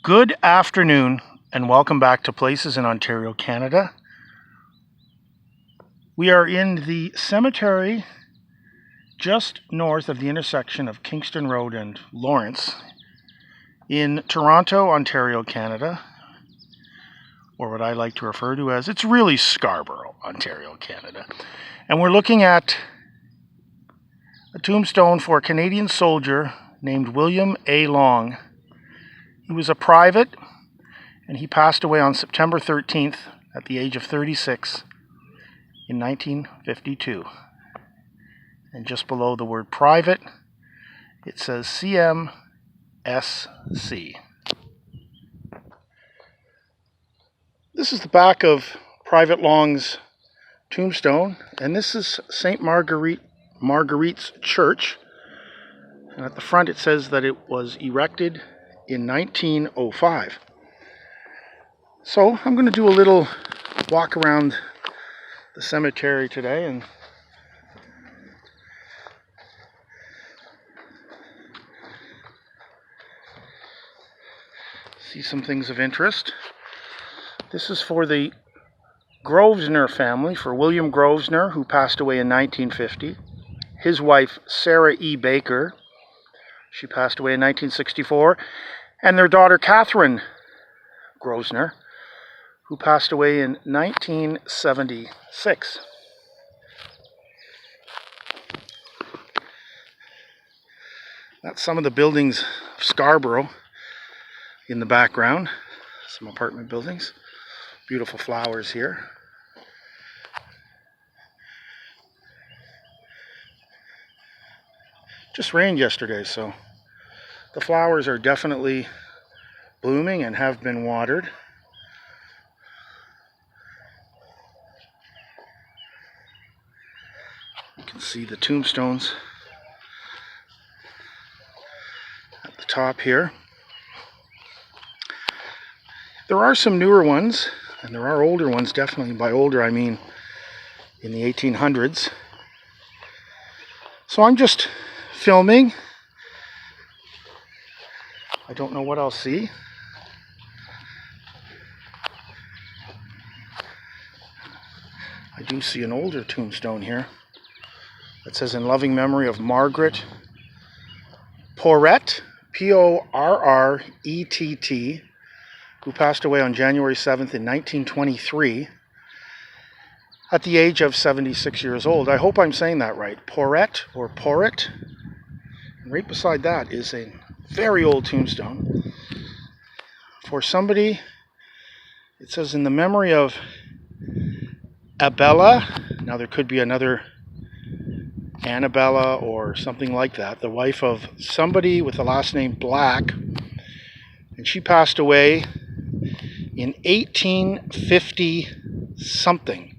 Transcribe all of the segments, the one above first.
Good afternoon and welcome back to Places in Ontario, Canada. We are in the cemetery just north of the intersection of Kingston Road and Lawrence in Toronto, Ontario, Canada, or what I like to refer to as, it's really Scarborough, Ontario, Canada. And we're looking at a tombstone for a Canadian soldier named William A. Long. He was a private, and he passed away on September 13th at the age of 36 in 1952. And just below the word private, it says CMSC. This is the back of Private Long's tombstone, and this is St. Marguerite's Church. And at the front it says that it was erected in 1905. So I'm going to do a little walk around the cemetery today and see some things of interest. This is for the Grosvenor family, for William Grosvenor, who passed away in 1950. His wife, Sarah E. Baker, she passed away in 1964. And their daughter, Catherine Grosvenor, who passed away in 1976. That's some of the buildings of Scarborough in the background. Some apartment buildings. Beautiful flowers here. Just rained yesterday, so the flowers are definitely blooming and have been watered. You can see the tombstones at the top here. There are some newer ones, and there are older ones, definitely. By older, I mean in the 1800s. So I'm just filming. I don't know what I'll see. I do see an older tombstone here that says, in loving memory of Margaret Porrett, Porrett, who passed away on January 7th in 1923 at the age of 76 years old. I hope I'm saying that right. Porrett or Porrett. And right beside that is a very old tombstone for somebody. It says, in the memory of Abella. Now there could be another Annabella or something like that, the wife of somebody with the last name Black, and she passed away in 1850 something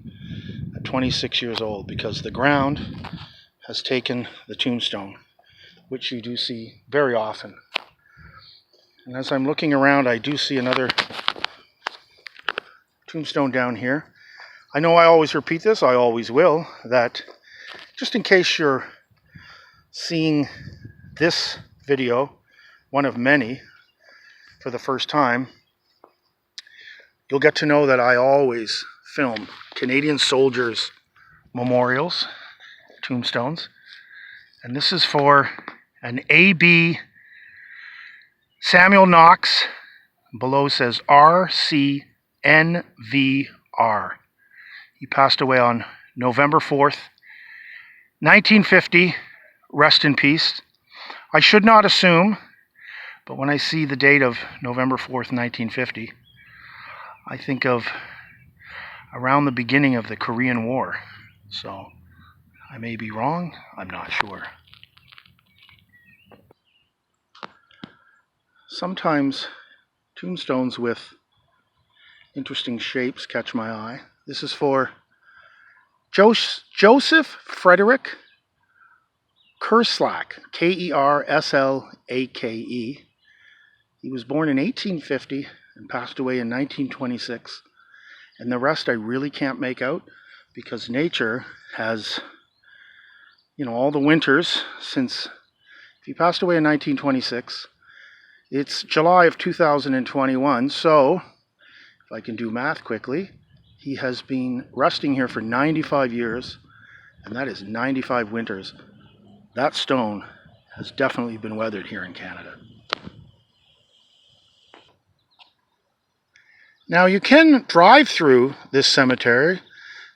at 26 years old, because the ground has taken the tombstone, which you do see very often. And as I'm looking around, I do see another tombstone down here. I know I always repeat this, I always will, that just in case you're seeing this video, one of many, for the first time, you'll get to know that I always film Canadian soldiers' memorials, tombstones. And this is for an A.B. Samuel Knox. Below says RCNVR. He passed away on November 4th, 1950. Rest in peace. I should not assume, but when I see the date of November 4th, 1950, I think of around the beginning of the Korean War. So I may be wrong, I'm not sure. Sometimes tombstones with interesting shapes catch my eye. This is for Joseph Frederick Kerslake, Kerslake. He was born in 1850 and passed away in 1926. And the rest I really can't make out, because nature has, all the winters since, if he passed away in 1926, It's July of 2021, so if I can do math quickly, he has been resting here for 95 years, and that is 95 winters. That stone has definitely been weathered here in Canada. Now you can drive through this cemetery.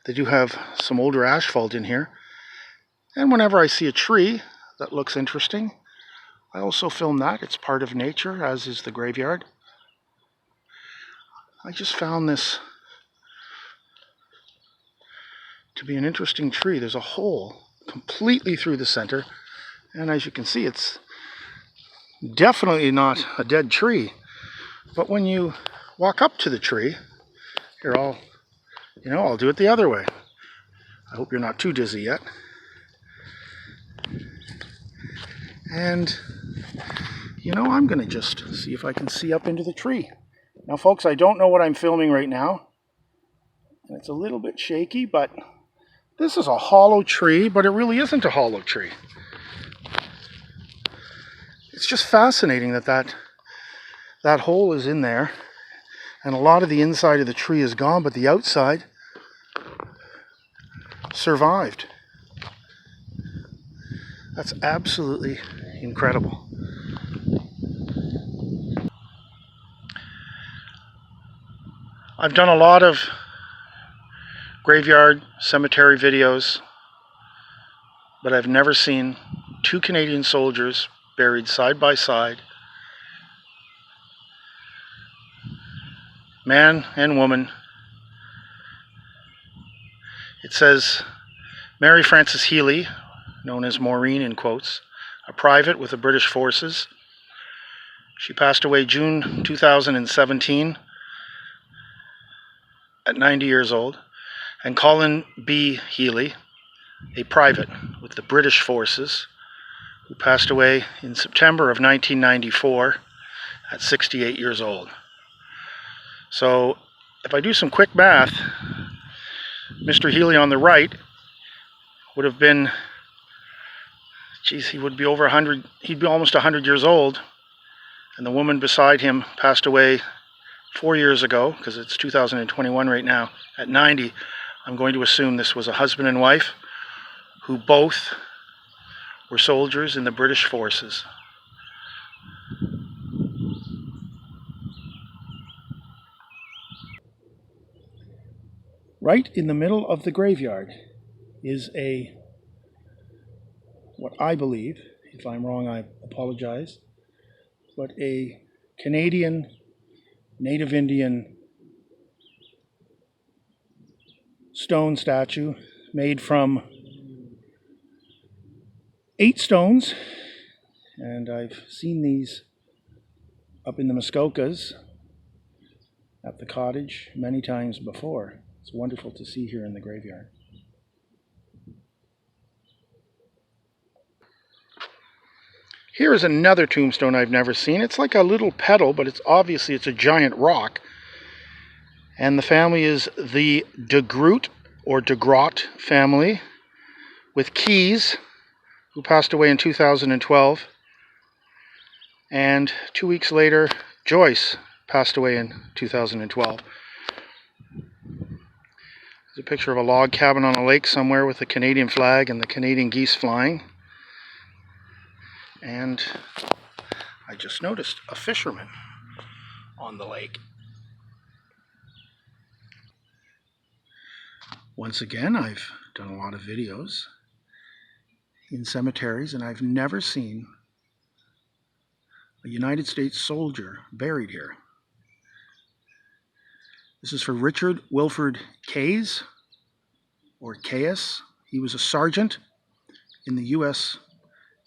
They do have some older asphalt in here. And whenever I see a tree that looks interesting, I also film that. It's part of nature, as is the graveyard. I just found this to be an interesting tree. There's a hole completely through the center. And as you can see, it's definitely not a dead tree. But when you walk up to the tree, here I'll do it the other way. I hope you're not too dizzy yet. And I'm going to just see if I can see up into the tree. Now folks, I don't know what I'm filming right now. And it's a little bit shaky, but this is a hollow tree, but it really isn't a hollow tree. It's just fascinating that hole is in there. And a lot of the inside of the tree is gone, but the outside survived. That's absolutely incredible. I've done a lot of graveyard cemetery videos, but I've never seen two Canadian soldiers buried side by side, man and woman. It says Mary Frances Healy, known as Maureen in quotes, a private with the British forces. She passed away June 2017 at 90 years old. And Colin B. Healy, a private with the British forces, who passed away in September of 1994 at 68 years old. So if I do some quick math, Mr. Healy on the right would have been, he would be over 100, he'd be almost 100 years old. And the woman beside him passed away 4 years ago, because it's 2021 right now, at 90. I'm going to assume this was a husband and wife who both were soldiers in the British forces. Right in the middle of the graveyard is what I believe, if I'm wrong I apologize, but a Canadian Native Indian stone statue made from 8 stones, and I've seen these up in the Muskokas at the cottage many times before. It's wonderful to see here in the graveyard. Here is another tombstone I've never seen. It's like a little petal, but it's a giant rock. And the family is the De Groot or De Groot family, with Kees, who passed away in 2012. And 2 weeks later, Joyce passed away in 2012. There's a picture of a log cabin on a lake somewhere with the Canadian flag and the Canadian geese flying. And I just noticed a fisherman on the lake. Once again, I've done a lot of videos in cemeteries, and I've never seen a United States soldier buried here. This is for Richard Wilford Kays, or Caius. He was a sergeant in the U.S.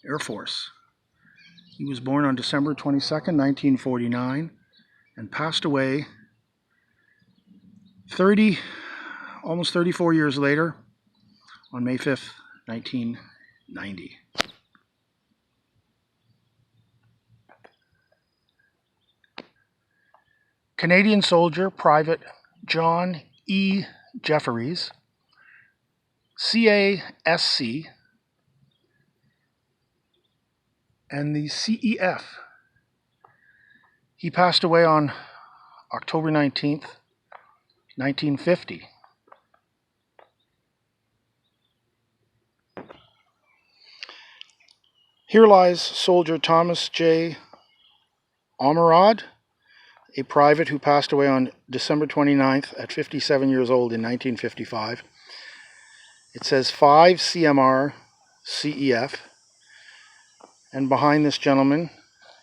Air Force. He was born on December 22nd, 1949, and passed away almost 34 years later on May 5th, 1990. Canadian soldier, Private John E. Jefferies, CASC, and the CEF He passed away on October 19th, 1950. Here lies Soldier Thomas J. Omerod, a private who passed away on December 29th at 57 years old in 1955. It says 5 CMR CEF, and behind this gentleman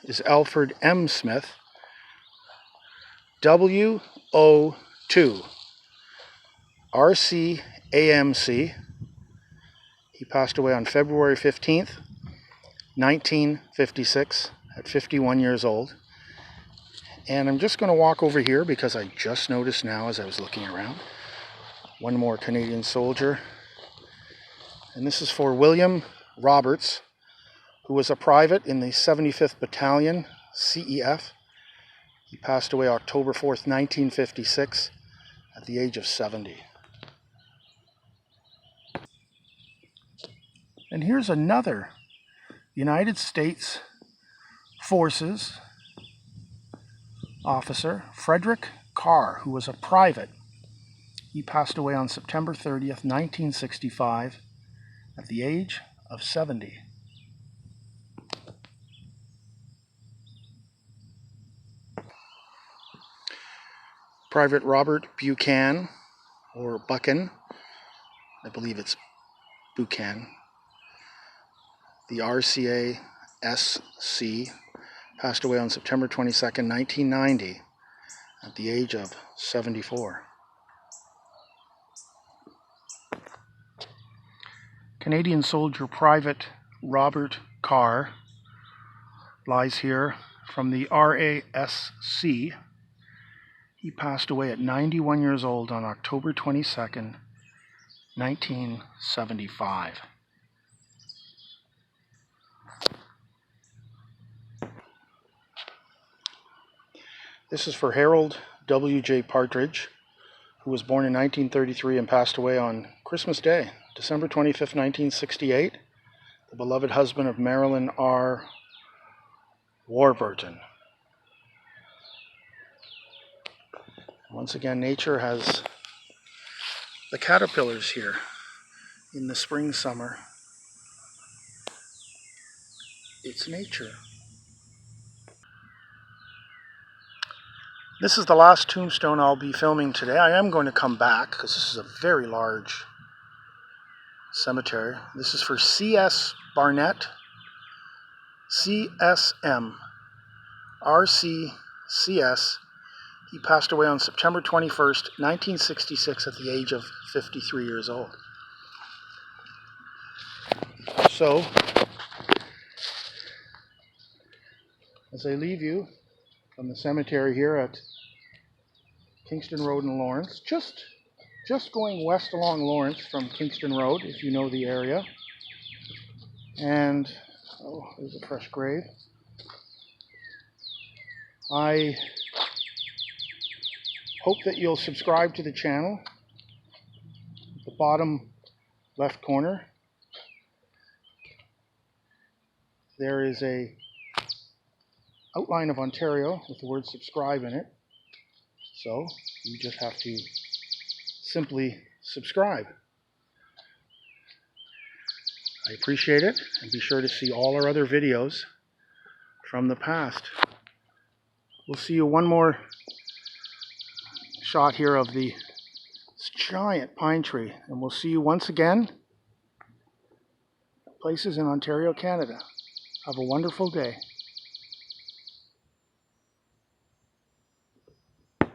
is Alfred M. Smith, WO2 RCAMC. He passed away on February 15th, 1956 at 51 years old. And I'm just going to walk over here because I just noticed now as I was looking around. One more Canadian soldier. And this is for William Roberts, who was a private in the 75th Battalion, CEF. He passed away October 4th, 1956 at the age of 70. And here's another United States Forces officer, Frederick Carr, who was a private. He passed away on September 30th, 1965 at the age of 70. Private Robert Buchan, or Buchan, I believe it's Buchan, the RCA SC, passed away on September 22nd, 1990 at the age of 74. Canadian soldier Private Robert Carr lies here from the RASC. He passed away at 91 years old on October 22nd, 1975. This is for Harold W.J. Partridge, who was born in 1933 and passed away on Christmas Day, December 25th, 1968, the beloved husband of Marilyn R. Warburton. Once again, nature has the caterpillars here in the spring, summer. It's nature. This is the last tombstone I'll be filming today. I am going to come back because this is a very large cemetery. This is for C.S. Barnett, CSM, RCCS. He passed away on September 21st, 1966 at the age of 53 years old. So, as I leave you from the cemetery here at Kingston Road in Lawrence, just going west along Lawrence from Kingston Road, if you know the area. And, oh, there's a fresh grave. I hope that you'll subscribe to the channel. At the bottom left corner, there is a outline of Ontario with the word subscribe in it. So you just have to simply subscribe. I appreciate it, and be sure to see all our other videos from the past. We'll see you one more shot here of the giant pine tree, and we'll see you once again places in Ontario, Canada. Have a wonderful day.